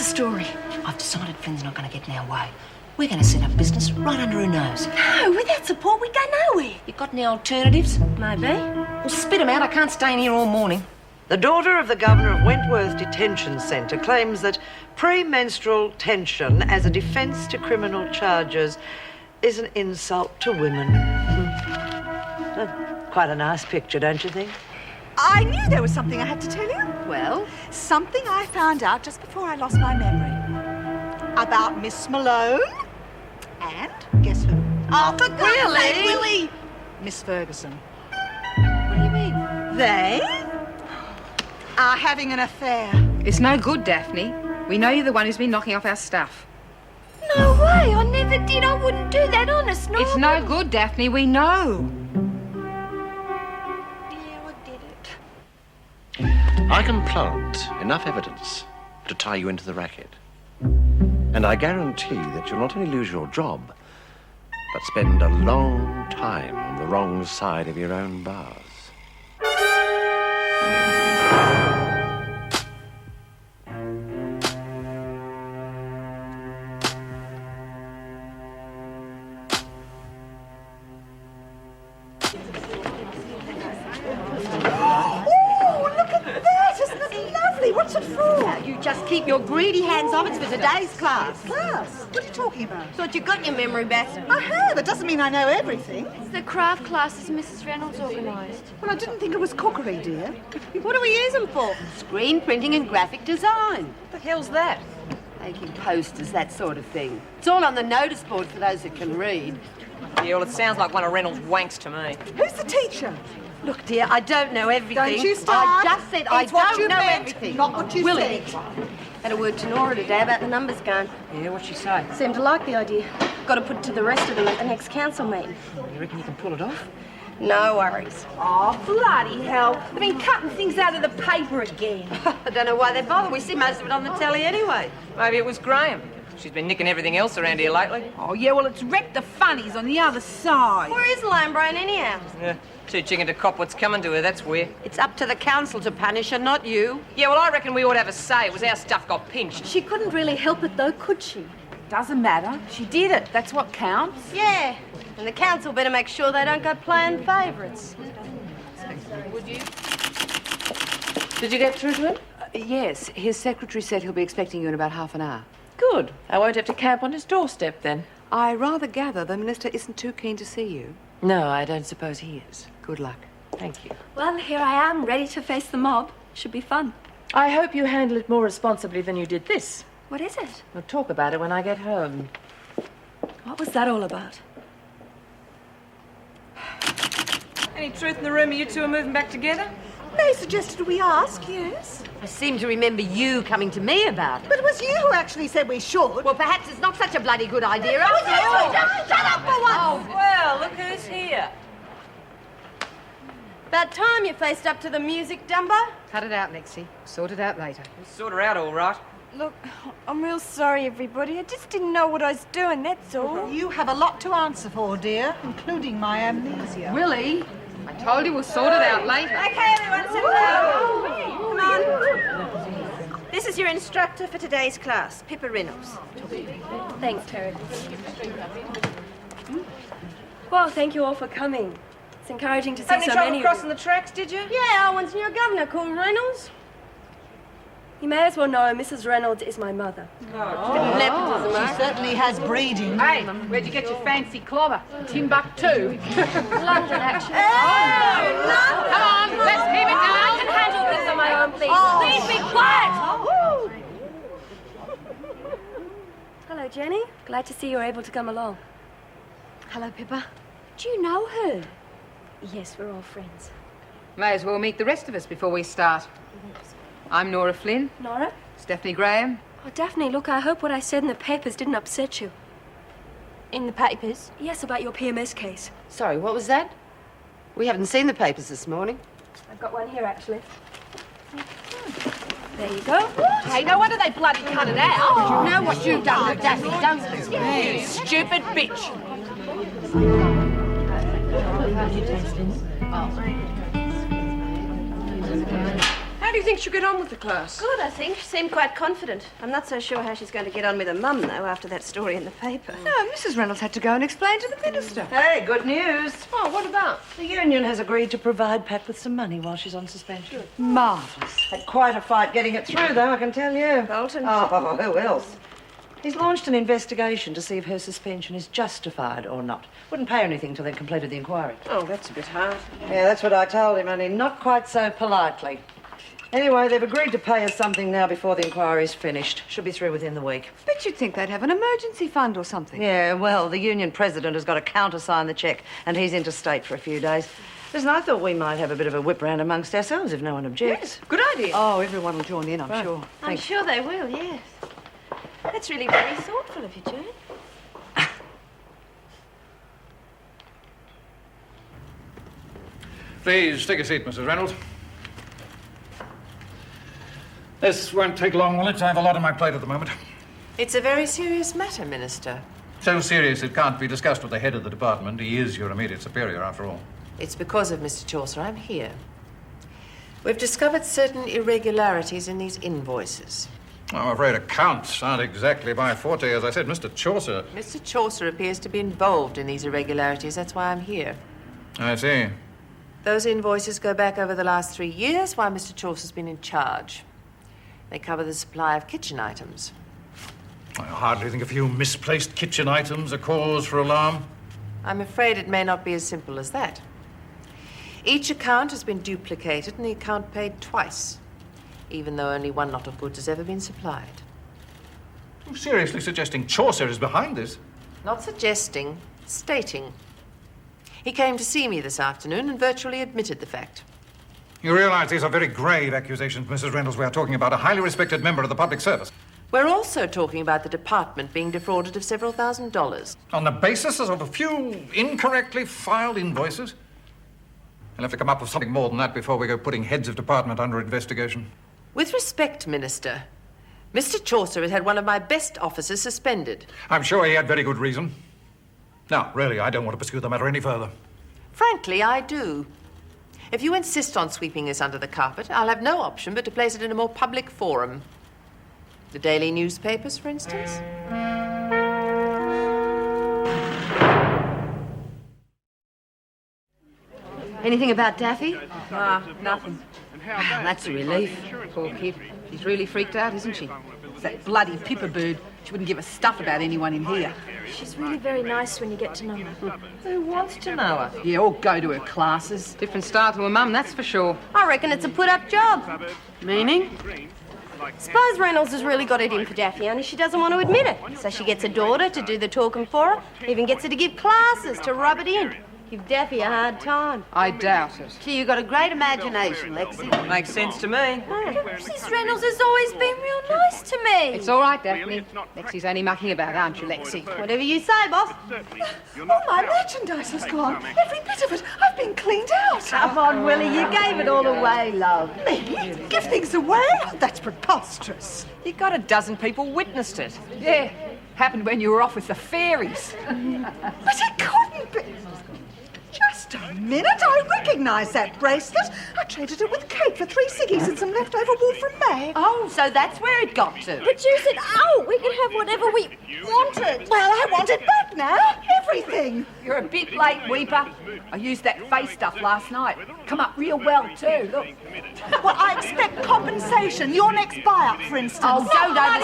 the story? I've decided Finn's not going to get in our way. We're going to set up business right under her nose. No, without support we go nowhere. You got any alternatives? Maybe. Well, spit 'em out. I can't stay in here all morning. The daughter of the governor of Wentworth Detention Centre claims that premenstrual tension as a defence to criminal charges is an insult to women. Quite a nice picture, don't you think? I knew there was something I had to tell you. Well? Something I found out just before I lost my memory. About Miss Malone. And guess who? Oh, for God's sake, Willie! Miss Ferguson. What do you mean? They are having an affair. It's no good, Daphne. We know you're the one who's been knocking off our stuff. No way, I never did. I wouldn't do that, honest, no. It's no good, Daphne, we know. Yeah, I did it. I can plant enough evidence to tie you into the racket. And I guarantee that you'll not only lose your job, but spend a long time on the wrong side of your own bars. What's it for? You just keep your greedy hands off. It's for today's class. Class? What are you talking about? Thought you got your memory back. I have. It doesn't mean I know everything. It's the craft classes Mrs. Reynolds organised. Well, I didn't think it was cookery, dear. What do we use them for? Screen printing and graphic design. What the hell's that? Making posters, that sort of thing. It's all on the notice board for those that can read. Yeah, well, it sounds like one of Reynolds' wanks to me. Who's the teacher? Look, dear, I don't know everything. Don't you start. I just said I It's what don't you know meant, everything. not what you Willie. said. Had a word to Nora today about the numbers going. Yeah, what'd she say? Seemed to like the idea. Got to put it to the rest of them at the next council meeting. You reckon you can pull it off? No worries. Oh, bloody hell. They've been cutting things out of the paper again. I don't know why they bother. We see most of it on the telly anyway. Maybe it was Graham. She's been nicking everything else around here lately. Oh, yeah, well, it's wrecked the funnies on the other side. Where is Lone Brain anyhow? Yeah, too chicken to cop what's coming to her, that's where. It's up to the council to punish her, not you. Yeah, well, I reckon we ought to have a say. It was our stuff got pinched. She couldn't really help it, though, could she? Doesn't matter. She did it. That's what counts. Yeah, and the council better make sure they don't go playing favourites. Would you? Did you get through to him? Yes, his secretary said he'll be expecting you in about half an hour. Good. I won't have to camp on his doorstep then. I rather gather the minister isn't too keen to see you. No, I don't suppose he is. Good luck. Thank you. Well, here I am, ready to face the mob. Should be fun. I hope you handle it more responsibly than you did this. What is it? We'll talk about it when I get home. What was that all about? Any truth in the rumour you two are moving back together? They suggested we ask, yes. I seem to remember you coming to me about it. But it was you who actually said we should. Well, perhaps it's not such a bloody good idea after all. Shut up for once! Oh, well, look who's here. About time you faced up to the music, Dumbo. Cut it out, Lexi. Sort it out later. We'll sort her out all right. Look, I'm real sorry, everybody. I just didn't know what I was doing, that's all. You have a lot to answer for, dear, including my amnesia. Willie, I told you we'll sort it out later. Okay, everyone, settle down. Come on. This is your instructor for today's class, Pippa Reynolds. Thanks, Terry. Well, thank you all for coming. It's encouraging to see Have any so trouble many crossing the tracks, did you? Yeah, I once knew a governor called Reynolds. You may as well know Mrs. Reynolds is my mother. Nepotism, She eh? certainly has breeding. Hey, where'd you get your fancy clobber? Timbuktu. London, actually. Come on, let's keep it down. I can handle this on my own, please. Please be quiet! Hello, Jenny. Glad to see you're able to come along. Hello, Pippa. Do you know her? Yes, we're all friends. May as well meet the rest of us before we start. I'm Nora Flynn. Nora? Stephanie Graham. Oh, Daphne, look, I hope what I said in the papers didn't upset you. In the papers? Yes, about your PMS case. Sorry, what was that? We haven't seen the papers this morning. I've got one here, actually. There you go. Hey, no wonder they bloody cut it out. You know what you've done to Daphne, don't you? You stupid bitch. Have do you think she'll get on with the class? Good, I think. She seemed quite confident. I'm not so sure how she's going to get on with her mum, though, after that story in the paper. No, Mrs. Reynolds had to go and explain to the minister. Hey, good news. Oh, what about? The union has agreed to provide Pat with some money while she's on suspension. Marvellous. Had quite a fight getting it through, though, I can tell you. Bolton. Oh, who else? He's launched an investigation to see if her suspension is justified or not. Wouldn't pay anything till they'd completed the inquiry. Oh, that's a bit hard. Yeah, that's what I told him, only not quite so politely. Anyway, they've agreed to pay us something now before the inquiry's finished. Should be through within the week. But you'd think they'd have an emergency fund or something. Yeah, well, the union president has got to countersign the cheque, and he's interstate for a few days. Listen, I thought we might have a bit of a whip round amongst ourselves if no one objects. Good idea. Oh, everyone will join in, I'm sure. I'm sure they will, yes. That's really very thoughtful of you, Jane. Please take a seat, Mrs. Reynolds. This won't take long, will it? I have a lot on my plate at the moment. It's a very serious matter, Minister. So serious it can't be discussed with the head of the department. He is your immediate superior, after all. It's because of Mr. Chaucer I'm here. We've discovered certain irregularities in these invoices. I'm afraid accounts aren't exactly my forte. As I said, Mr. Chaucer... Mr. Chaucer appears to be involved in these irregularities. That's why I'm here. I see. Those invoices go back over the last 3 years while Mr. Chaucer's been in charge. They cover the supply of kitchen items. I hardly think a few misplaced kitchen items are cause for alarm. I'm afraid it may not be as simple as that. Each account has been duplicated and the account paid twice, even though only one lot of goods has ever been supplied. You're seriously suggesting Chaucer is behind this? Not suggesting, stating. He came to see me this afternoon and virtually admitted the fact. You realize these are very grave accusations, Mrs. Reynolds. We are talking about a highly respected member of the public service. We're also talking about the department being defrauded of several $1,000s. On the basis of a few incorrectly filed invoices? We'll have to come up with something more than that before we go putting heads of department under investigation. With respect, Minister, Mr. Chaucer has had one of my best officers suspended. I'm sure he had very good reason. Now, really, I don't want to pursue the matter any further. Frankly, I do. If you insist on sweeping this under the carpet, I'll have no option but to place it in a more public forum. The daily newspapers, for instance. Anything about Daffy? Nothing. That's a relief. Poor kid. She's really freaked out, isn't she? It's that bloody Pippa bird. She wouldn't give a stuff about anyone in here. She's really very nice when you get to know her. Who wants to know her? Yeah, or go to her classes. Different style to her mum, that's for sure. I reckon it's a put-up job. Meaning? Suppose Reynolds has really got it in for Daffy, only she doesn't want to admit it. So she gets a daughter to do the talking for her, even gets her to give classes to rub it in. Give Daffy a hard time. I doubt it. Gee, you've got a great imagination, Lexi. Makes sense to me. Mrs. Reynolds has always been real nice to me. It's all right, Daphne. Lexi's only mucking about, aren't you, Lexi? Whatever you say, boss. All my merchandise has gone. Every bit of it. I've been cleaned out. Come on, Willie, you gave it all away, love. Me? Give things away? That's preposterous. You got a dozen people witnessed it. Yeah, happened when you were off with the fairies. But it couldn't be. Just a minute. I recognise that bracelet. I traded it with Kate for 3 ciggies and some leftover wool from May. Oh, so that's where it got to. But you said, oh, we could have whatever we wanted. Well, I want it back now. Everything. You're a bit late, Weeper. I used that face stuff last night. Come up real well, too, look. Well, I expect compensation. Your next buy-up, for instance. Oh, don't